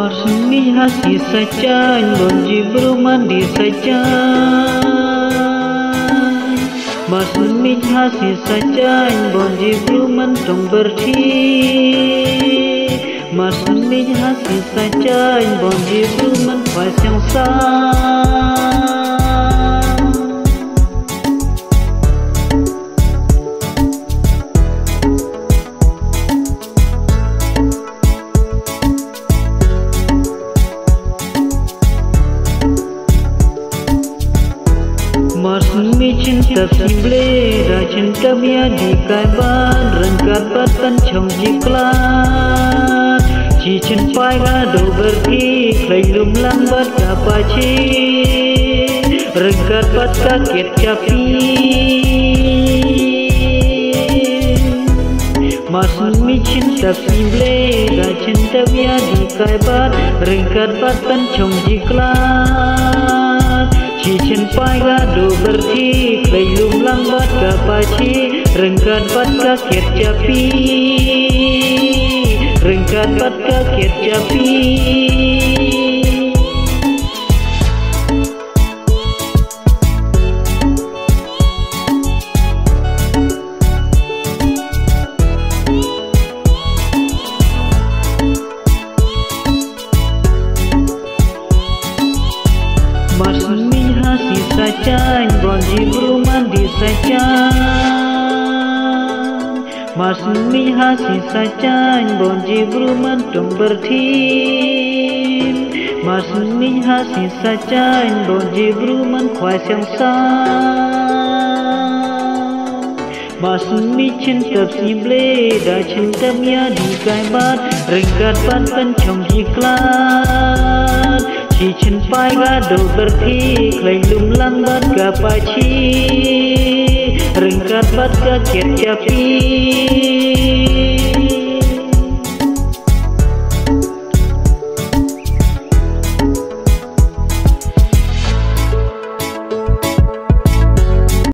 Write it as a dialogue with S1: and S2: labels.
S1: Marsmi hasi saja bonji berumandi saja. Marsmi hasi saja bonji berumantong berti. Marsmi hasi saja bonji beruman pasang sang. Marsmi cinta simble ra cinta mia di kaiban rengkat batan chong jiklan chi chin pai ga do berti klai lum lang bat ka pachi rengkat bat ka ket capi. Marsmi cinta simble ra cinta mia di kaiban rengkat batan chong jiklan Cicin pai ga do berti klai lum lang bat ka pachi rengkat bat ka ket capi rengkat bat ka ket capi. Marsmi hasi saja bonji berumandi saja. Marsmi hasi saja bonji berumantong berti. Marsmi hasi saja bonji beruman kuai siang sang. Marsmi cinta simble da cinta mia di kaibat rengkat bat pencong jiklan Cicin pai ga do berti klai lum lang bat ka pachi rengkat bat ka ket capi.